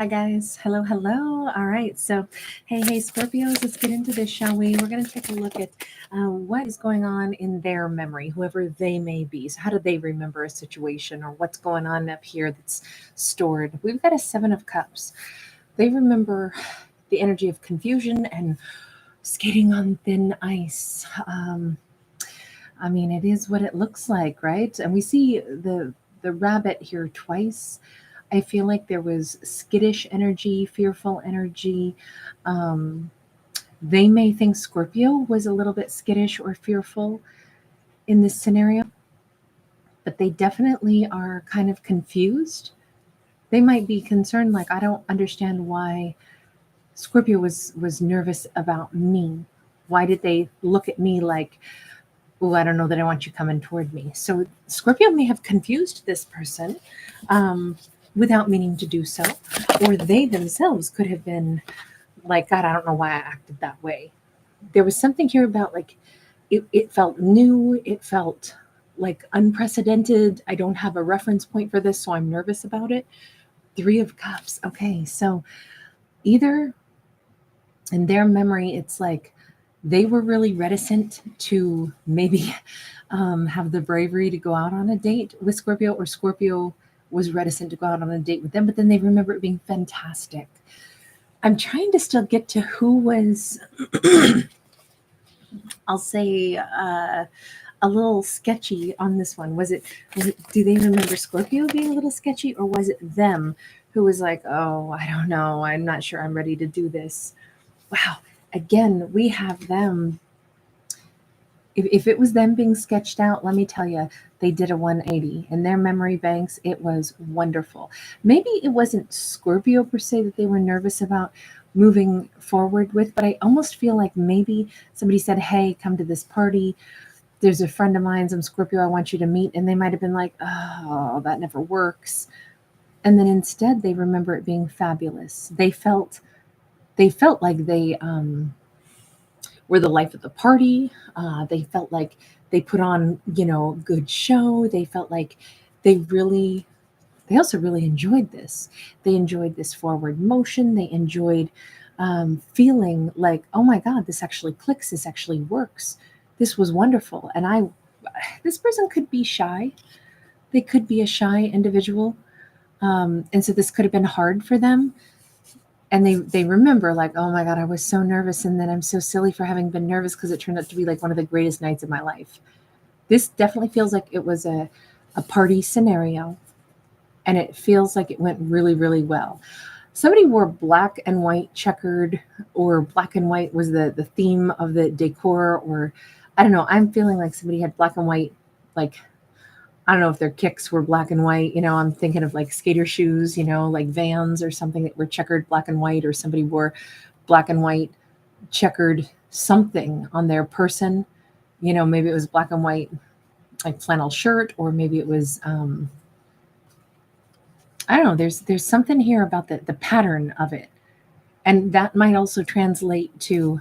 Hi guys, hello, hello. All right, so hey, Scorpios, let's get into this, shall we? We're going to take a look at what is going on in their memory, whoever they may be. So, how do they remember a situation, or what's going on up here that's stored? We've got a Seven of Cups. They remember the energy of confusion and skating on thin ice. I mean, it is what it looks like, right? And we see the rabbit here twice. I feel like there was skittish energy, fearful energy. Um, they may think Scorpio was a little bit skittish or fearful in this scenario, but they definitely are kind of confused. They might be concerned, like, I don't understand why Scorpio was nervous about me. Why did they look at me like, oh, I don't know that I want you coming toward me? So Scorpio may have confused this person without meaning to do so, or they themselves could have been like, God, I don't know why I acted that way. There was something here about like it felt new, it felt like unprecedented. I don't have a reference point for this, so I'm nervous about it. Three of Cups. Okay, so either in their memory, it's like they were really reticent to maybe have the bravery to go out on a date with Scorpio, or Scorpio was reticent to go out on a date with them, but then they remember it being fantastic. I'm trying to still get to who was, I'll say, a little sketchy on this one. Do they remember Scorpio being a little sketchy, or was it them who was like, oh, I don't know, I'm not sure I'm ready to do this? Wow. Again, we have them. If it was them being sketched out, let me tell you, they did a 180 in their memory banks. It was wonderful. Maybe it wasn't Scorpio per se that they were nervous about moving forward with, but I almost feel like maybe somebody said, hey, come to this party. There's a friend of mine, some Scorpio, I want you to meet. And they might have been like, oh, that never works. And then instead they remember it being fabulous. They felt like they were the life of the party. They felt like they put on, a good show. They felt like they really, they also really enjoyed this. They enjoyed this forward motion. They enjoyed feeling like, oh my God, this actually clicks. This actually works. This was wonderful. This person could be shy. They could be a shy individual. And so this could have been hard for them, and they remember like, oh my God, I was so nervous, and then I'm so silly for having been nervous because it turned out to be like one of the greatest nights of my life. This definitely feels like it was a party scenario, and it feels like it went really, really well. Somebody wore black and white checkered, or black and white was the theme of the decor, or I don't know, I'm feeling like somebody had black and white, like, I don't know if their kicks were black and white. I'm thinking of like skater shoes, like Vans or something that were checkered black and white, or somebody wore black and white checkered something on their person. Maybe it was black and white, like flannel shirt, or maybe it was, I don't know. There's something here about the pattern of it. And that might also translate to,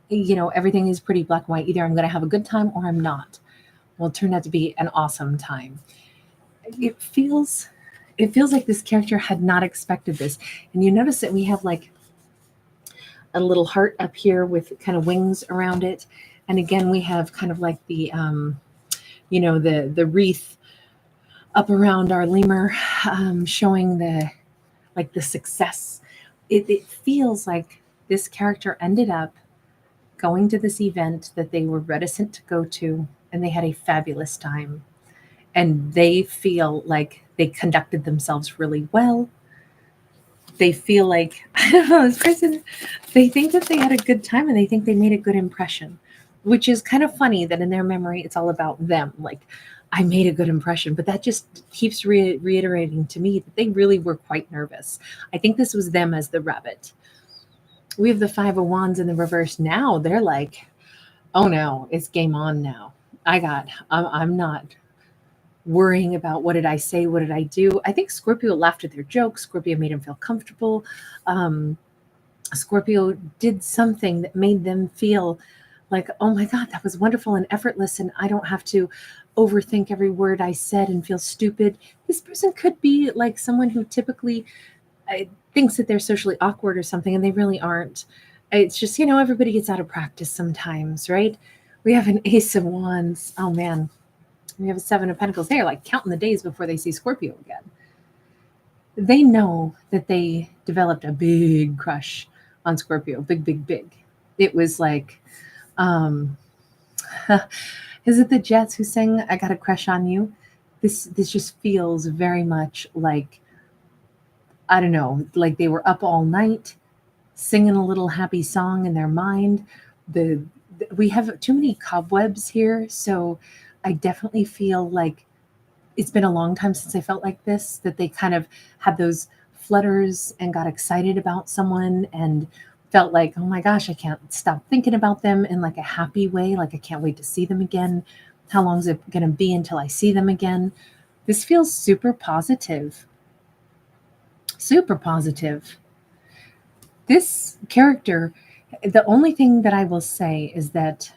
everything is pretty black and white. Either I'm going to have a good time or I'm not. Well, it turned out to be an awesome time. It feels like this character had not expected this. And you notice that we have like a little heart up here with kind of wings around it. And again, we have kind of like the wreath up around our lemur, showing the success. It feels like this character ended up going to this event that they were reticent to go to, and they had a fabulous time. And they feel like they conducted themselves really well. They feel like, I don't know, this person, they think that they had a good time, and they think they made a good impression, which is kind of funny that in their memory it's all about them. Like, I made a good impression, but that just keeps reiterating to me that they really were quite nervous. I think this was them as the rabbit. We have the Five of Wands in the reverse now. They're like, oh no, it's game on now. I'm not worrying about what did I say, what did I do. I think Scorpio laughed at their jokes. Scorpio made him feel comfortable. Um, Scorpio did something that made them feel like, oh my God, that was wonderful and effortless, and I don't have to overthink every word I said and feel stupid. This person could be like someone who typically thinks that they're socially awkward or something, and they really aren't. It's just, everybody gets out of practice sometimes, right? We have an Ace of Wands. Oh man, we have a Seven of Pentacles. They are like counting the days before they see Scorpio again. They know that they developed a big crush on Scorpio. Big, big, big. It was like, is it the Jets who sang "I Got a Crush on You"? This just feels very much like, I don't know, like they were up all night singing a little happy song in their mind. We have too many cobwebs here, so I definitely feel like it's been a long time since I felt like this, that they kind of had those flutters and got excited about someone and felt like, oh my gosh, I can't stop thinking about them in like a happy way. Like I can't wait to see them again. How long is it going to be until I see them again? This feels super positive. Super positive. This character, the only thing that I will say is that,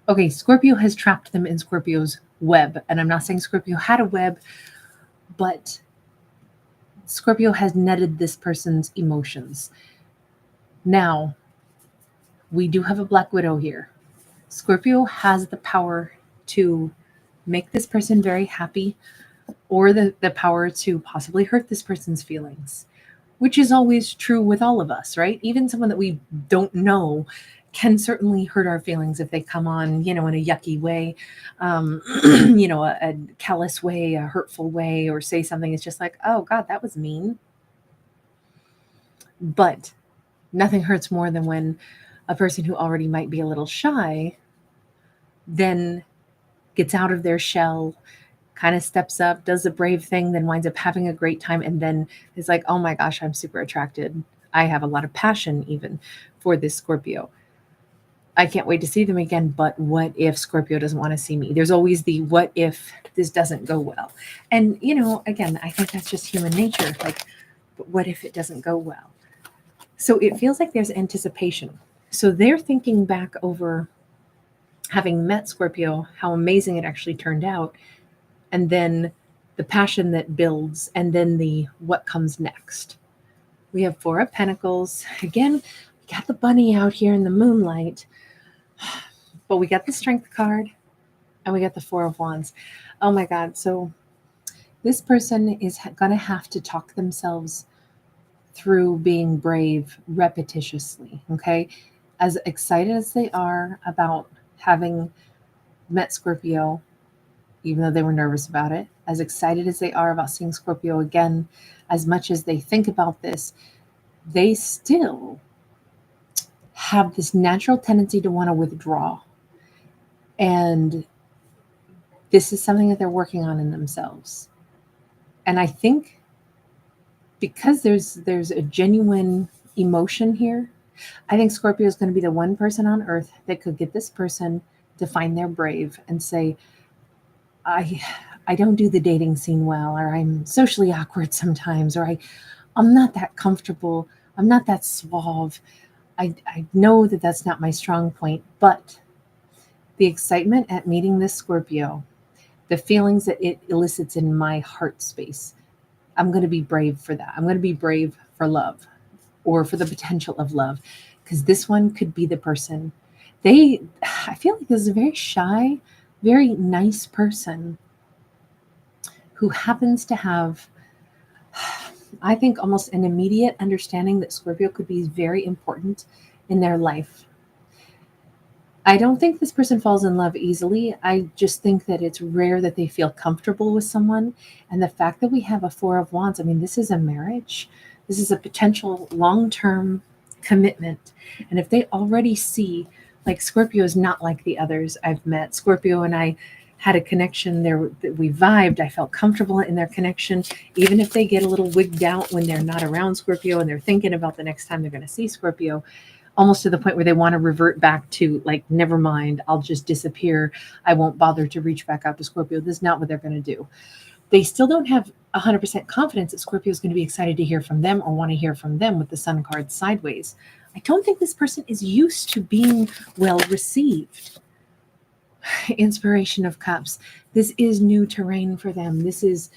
okay, Scorpio has trapped them in Scorpio's web. And I'm not saying Scorpio had a web, but Scorpio has netted this person's emotions. Now, we do have a Black Widow here. Scorpio has the power to make this person very happy, or the power to possibly hurt this person's feelings, which is always true with all of us, right? Even someone that we don't know can certainly hurt our feelings if they come on, in a yucky way, a callous way, a hurtful way, or say something. It's just like, oh God, that was mean. But nothing hurts more than when a person who already might be a little shy then gets out of their shell, kind of steps up, does a brave thing, then winds up having a great time, and then is like, oh my gosh, I'm super attracted. I have a lot of passion even for this Scorpio. I can't wait to see them again, but what if Scorpio doesn't want to see me? There's always the what if this doesn't go well. And, again, I think that's just human nature. Like, but what if it doesn't go well? So it feels like there's anticipation. So they're thinking back over having met Scorpio, how amazing it actually turned out, and then the passion that builds, and then the what comes next. We have Four of Pentacles. Again, we got the bunny out here in the moonlight, but we got the Strength card, and we got the Four of Wands. Oh my God. So this person is going to have to talk themselves through being brave repetitiously, okay? As excited as they are about having met Scorpio, even though they were nervous about it, as excited as they are about seeing Scorpio again, as much as they think about this, they still have this natural tendency to want to withdraw. And this is something that they're working on in themselves. And I think because there's a genuine emotion here, I think Scorpio is going to be the one person on earth that could get this person to find their brave and say, I don't do the dating scene well, or I'm socially awkward sometimes, or I'm not that comfortable. I'm not that suave. I know that that's not my strong point, but the excitement at meeting this Scorpio, the feelings that it elicits in my heart space, I'm going to be brave for that. I'm going to be brave for love, or for the potential of love, because this one could be the person. I feel like this is a very shy, very nice person who happens to have, I think, almost an immediate understanding that Scorpio could be very important in their life. I don't think this person falls in love easily. I just think that it's rare that they feel comfortable with someone. And the fact that we have a Four of Wands, I mean, this is a marriage. This is a potential long-term commitment. And if they already see, like, Scorpio is not like the others I've met. Scorpio and I had a connection there. We vibed. I felt comfortable in their connection. Even if they get a little wigged out when they're not around Scorpio and they're thinking about the next time they're going to see Scorpio, almost to the point where they want to revert back to, like, never mind, I'll just disappear. I won't bother to reach back out to Scorpio. This is not what they're going to do. They still don't have 100% confidence that Scorpio is going to be excited to hear from them or want to hear from them with the Sun card sideways. I don't think this person is used to being well received. Inspiration of Cups. This is new terrain for them. This is,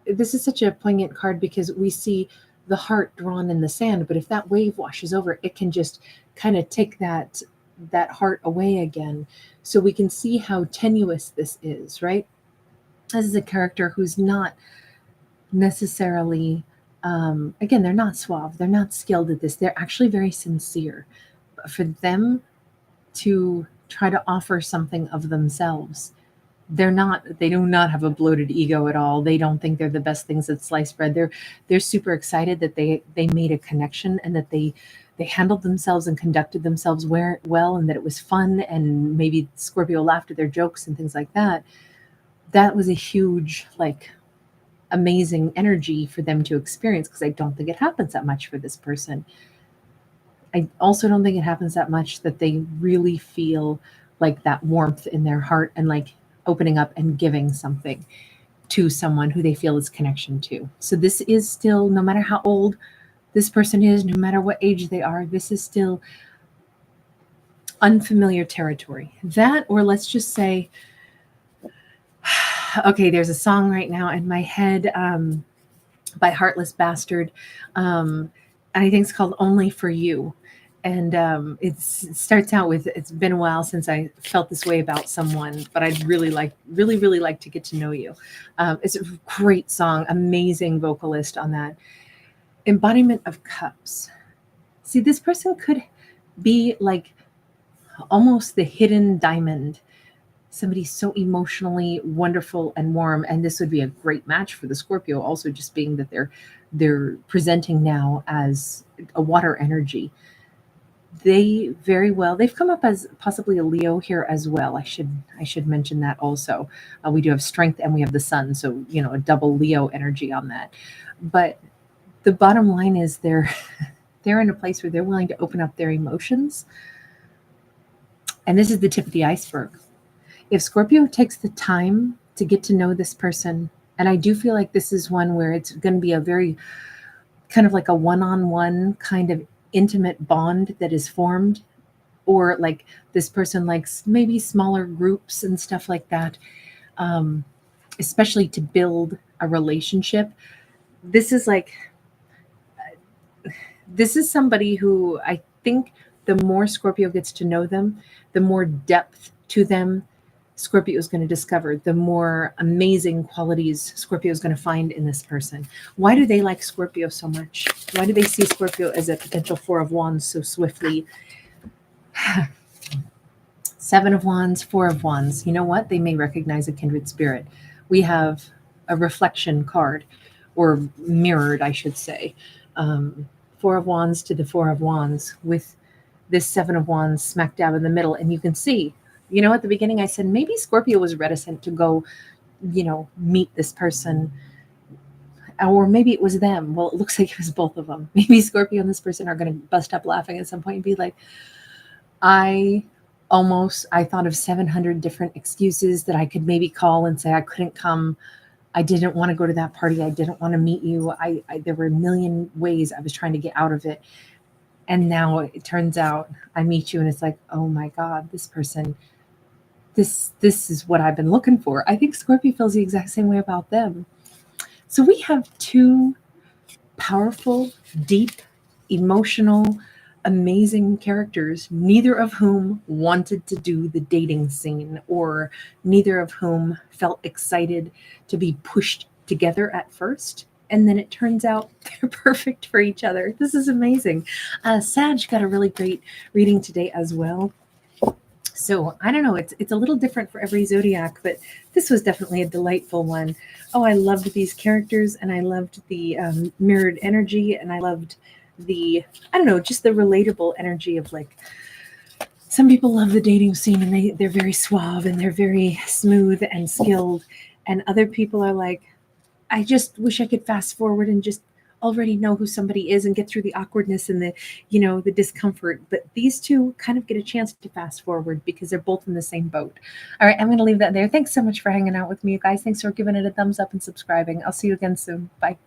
this is such a poignant card because we see the heart drawn in the sand, but if that wave washes over, it can just kind of take that heart away again. So we can see how tenuous this is, right? This is a character who's not necessarily, again, they're not suave, they're not skilled at this, they're actually very sincere. But for them to try to offer something of themselves, they do not have a bloated ego at all. They don't think they're the best things at sliced bread. They're super excited that they made a connection and that they handled themselves and conducted themselves well, and that it was fun, and maybe Scorpio laughed at their jokes and things like that. That was a huge, like, amazing energy for them to experience, because I don't think it happens that much for this person. I also don't think it happens that much that they really feel like that warmth in their heart and like opening up and giving something to someone who they feel is connection to. So this is still, no matter how old this person is, no matter what age they are, this is still unfamiliar territory. That, or let's just say, okay, there's a song right now in my head by Heartless Bastard. And I think it's called Only for You. And it starts out with, it's been a while since I felt this way about someone, but I'd really like to get to know you. It's a great song, amazing vocalist on that. Embodiment of Cups. See, this person could be like almost the hidden diamond, somebody so emotionally wonderful and warm. And this would be a great match for the Scorpio, also just being that they're presenting now as a water energy. They've come up as possibly a Leo here as well. I should mention that also. We do have strength and we have the sun, so a double Leo energy on that. But the bottom line is they're in a place where they're willing to open up their emotions. And this is the tip of the iceberg. If Scorpio takes the time to get to know this person, and I do feel like this is one where it's going to be a very kind of like a one-on-one kind of intimate bond that is formed, or like this person likes maybe smaller groups and stuff like that, especially to build a relationship. This is somebody who I think the more Scorpio gets to know them, the more depth to them Scorpio is going to discover, the more amazing qualities Scorpio is going to find in this person. Why do they like Scorpio so much? Why do they see Scorpio as a potential Four of Wands so swiftly? Seven of Wands, Four of Wands. You know what? They may recognize a kindred spirit. We have a reflection card, or mirrored, I should say. Four of Wands to the Four of Wands, with this Seven of Wands smack dab in the middle. And you can see, at the beginning I said maybe Scorpio was reticent to go, meet this person, or maybe it was them. Well, it looks like it was both of them. Maybe Scorpio and this person are going to bust up laughing at some point and be like, I thought of 700 different excuses that I could maybe call and say I couldn't come. I didn't want to go to that party. I didn't want to meet you. There were a million ways I was trying to get out of it. And now it turns out I meet you and it's like, oh my God, this person, this is what I've been looking for. I think Scorpio feels the exact same way about them. So we have two powerful, deep, emotional, amazing characters, neither of whom wanted to do the dating scene, or neither of whom felt excited to be pushed together at first. And then it turns out they're perfect for each other. This is amazing. Sag got a really great reading today as well. So I don't know, it's a little different for every zodiac, but this was definitely a delightful one. Oh, I loved these characters, and I loved the mirrored energy, and I loved just the relatable energy of, like, some people love the dating scene and they're very suave and they're very smooth and skilled, and other people are like, I just wish I could fast forward and just already know who somebody is and get through the awkwardness and the discomfort. But these two kind of get a chance to fast forward because they're both in the same boat. All right, I'm going to leave that there. Thanks so much for hanging out with me, you guys. Thanks for giving it a thumbs up and subscribing. I'll see you again soon. Bye.